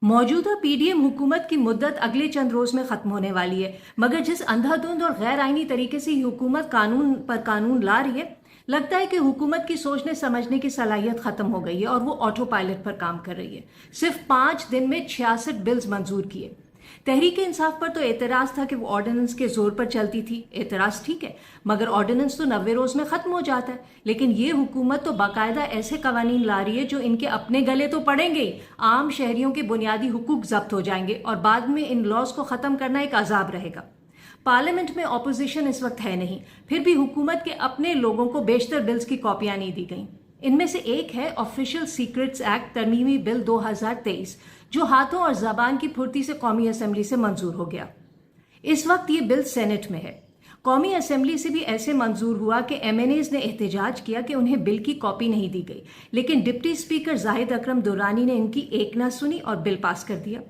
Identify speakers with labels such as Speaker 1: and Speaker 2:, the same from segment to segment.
Speaker 1: मौजूदा पीडीएम हुकूमत की मुद्दत अगले चंद रोज में खत्म होने वाली है, मगर जिस अंधाधुंध और गैर आईनी तरीके से ये हुकूमत कानून पर कानून ला रही है, लगता है कि हुकूमत की सोचने समझने की सलाहियत खत्म हो गई है और वो ऑटो पायलट पर काम कर रही है। सिर्फ 5 दिन में 66 बिल्स मंजूर किए। तहरीक इंसाफ पर तो एतराज था कि वो ऑर्डिनेंस के जोर पर चलती थी। एतराज ठीक है, मगर ऑर्डिनेंस तो 90 रोज में खत्म हो जाता है। लेकिन ये हुकूमत तो बाकायदा ऐसे कवानीन ला रही है जो इनके अपने गले तो पड़ेंगे ही, आम शहरियों के बुनियादी हुकूक जब्त हो जाएंगे और बाद में इन लॉज को खत्म करना एक अजाब रहेगा। पार्लियामेंट में अपोजिशन इस वक्त है नहीं, फिर भी हुकूमत के अपने लोगों को बेशतर बिल्स की कॉपियां नहीं दी गई। इनमें से एक है ऑफिशियल सीक्रेट्स एक्ट तरमीमी बिल 2023, जो हाथों और जबान की फुर्ती से कौमी असेंबली से मंजूर हो गया। इस वक्त ये बिल सेनेट में है। कौमी असेंबली से भी ऐसे मंजूर हुआ कि एमएनएज ने एहतजाज किया कि उन्हें बिल की कॉपी नहीं दी गई, लेकिन डिप्टी स्पीकर जाहिद अकरम दुरानी ने इनकी एक न सुनी और बिल पास कर दिया।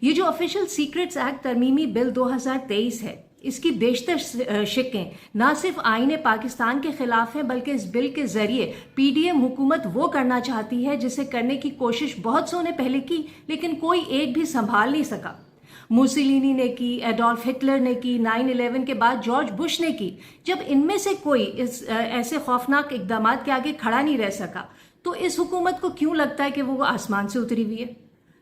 Speaker 1: ये जो ऑफिशियल सीक्रेट्स एक्ट तरमीमी बिल 2023 है, इसकी बेशतर शिकें न सिर्फ आईने पाकिस्तान के खिलाफ हैं, बल्कि इस बिल के जरिए पीडीएम हुकूमत वो करना चाहती है जिसे करने की कोशिश बहुत सौ ने पहले की, लेकिन कोई एक भी संभाल नहीं सका। मुसोलिनी ने की, एडोल्फ हिटलर ने की, 9/11 के बाद जॉर्ज बुश ने की। जब इनमें से कोई इस ऐसे खौफनाक इकदाम के आगे खड़ा नहीं रह सका, तो इस हुकूमत को क्यों लगता है कि वो आसमान से उतरी हुई है?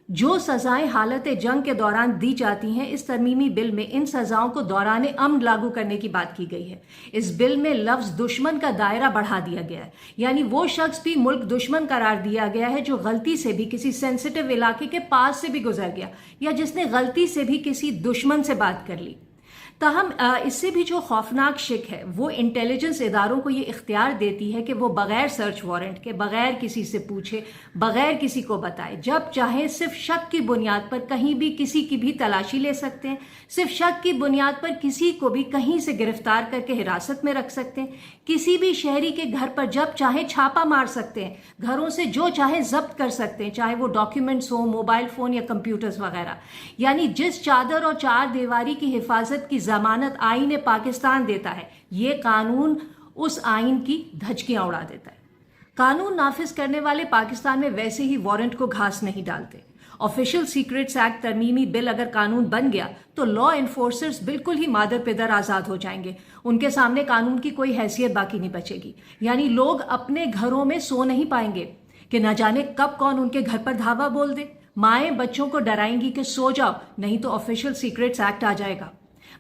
Speaker 1: जो सजाएं हालत जंग के दौरान दी जाती हैं, इस तरमीमी बिल में इन सजाओं को दौरान अमन लागू करने की बात की गई है। इस बिल में लफ्ज दुश्मन का दायरा बढ़ा दिया गया है, यानी वो शख्स भी मुल्क दुश्मन करार दिया गया है जो गलती से भी किसी सेंसिटिव इलाके के पास से भी गुजर गया या जिसने गलती से भी किसी दुश्मन से बात कर ली। ताहम इससे भी जो खौफनाक शिक है, वो इंटेलिजेंस इदारों को ये इख्तियार देती है कि वो बगैर सर्च वारंट के, बगैर किसी से पूछे, बगैर किसी को बताए, जब चाहे सिर्फ शक की बुनियाद पर कहीं भी किसी की भी तलाशी ले सकते हैं। सिर्फ शक की बुनियाद पर किसी को भी कहीं से गिरफ्तार करके हिरासत में रख सकते हैं। किसी भी शहरी के घर पर जब चाहे छापा मार सकते हैं, घरों से जो चाहे जब्त कर सकते हैं, चाहे वो डॉक्यूमेंट्स हो, मोबाइल फोन या कंप्यूटर्स वगैरह। यानी जिस चादर और चार दीवारी की हिफाजत की जमानत आईन पाकिस्तान देता है, ये कानून उस आइन की धज्जियां उड़ा देता है। कानून नाफिज करने वाले पाकिस्तान में वैसे ही वारंट को घास नहीं डालते। ऑफिशियल सीक्रेट्स एक्ट तरमीमी बिल अगर कानून बन गया तो लॉ एनफोर्सर्स बिल्कुल ही मादर पिदर आजाद हो जाएंगे। उनके सामने कानून की कोई हैसियत बाकी नहीं बचेगी। यानी लोग अपने घरों में सो नहीं पाएंगे कि न जाने कब कौन उनके घर पर धावा बोल दे। माएं बच्चों को डराएंगी कि सो जाओ, नहीं तो ऑफिशियल सीक्रेट्स एक्ट आ जाएगा।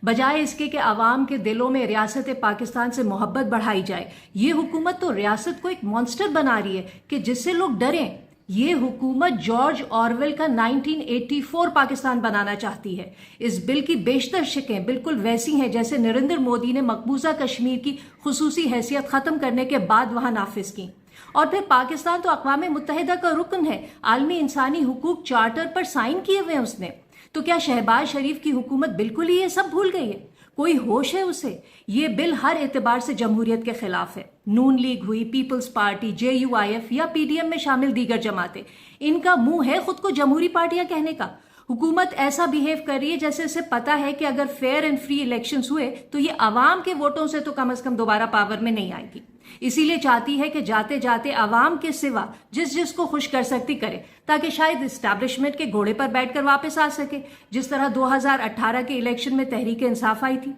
Speaker 1: बजाय इसके कि आवाम के दिलों में रियासत पाकिस्तान से मोहब्बत बढ़ाई जाए, ये हुकूमत तो रियासत को एक मॉन्स्टर बना रही है कि जिससे लोग डरें। ये हुकूमत जॉर्ज ऑरवेल का 1984 पाकिस्तान बनाना चाहती है। इस बिल की बेशतर शिकें बिल्कुल वैसी हैं जैसे नरेंद्र मोदी ने मकबूजा कश्मीर की खुसूसी हैसियत खत्म करने के बाद वहां नाफिज की। और फिर पाकिस्तान तो अक़वाम मुत्तहिदा का रुकन है, आलमी इंसानी हुकूक चार्टर पर साइन किए हुए हैं उसने। तो क्या शहबाज शरीफ की हुकूमत बिल्कुल ही ये सब भूल गई है? कोई होश है उसे? ये बिल हर एतबार से जमहूरियत के खिलाफ है। नून लीग हुई, पीपल्स पार्टी, JUIF या PDM में शामिल दीगर जमातें, इनका मुंह है खुद को जमहूरी पार्टियां कहने का। हुकूमत ऐसा बिहेव कर रही है जैसे इसे पता है कि अगर फेयर एंड फ्री इलेक्शंस हुए तो ये अवाम के वोटों से तो कम से कम दोबारा पावर में नहीं आएगी। इसीलिए चाहती है कि जाते जाते अवाम के सिवा जिस जिसको खुश कर सकती करे, ताकि शायद इस्टेब्लिशमेंट के घोड़े पर बैठकर वापस आ सके, जिस तरह 2018 के इलेक्शन में तहरीक इंसाफ आई थी।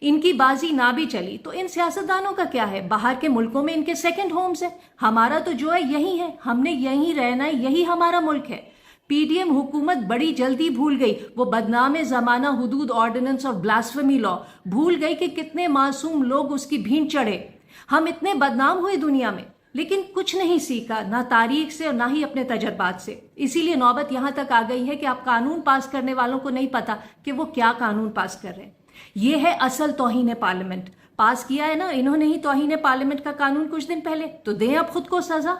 Speaker 1: इनकी बाजी ना भी चली तो इन सियासतदानों का क्या है? बाहर के मुल्कों में इनके सेकंड होम्स है। हमारा तो जो है यही है, हमने यही रहना है, यही हमारा मुल्क है। पीडीएम हुकूमत बड़ी जल्दी भूल गई वो बदनाम जमाना हुदूद ऑर्डिनेंस और ब्लास्फेमी लॉ। भूल गई कि कितने मासूम लोग उसकी भीड़ चढ़े। हम इतने बदनाम हुए दुनिया में, लेकिन कुछ नहीं सीखा, ना तारीख से और ना ही अपने तजर्बात से। इसीलिए नौबत यहां तक आ गई है कि आप कानून पास करने वालों को नहीं पता कि वो क्या कानून पास कर रहे हैं। ये है असल तौहीन पार्लियामेंट। पास किया है ना इन्होंने ही तौहीन पार्लियामेंट का कानून कुछ दिन पहले, तो दें अब खुद को सजा।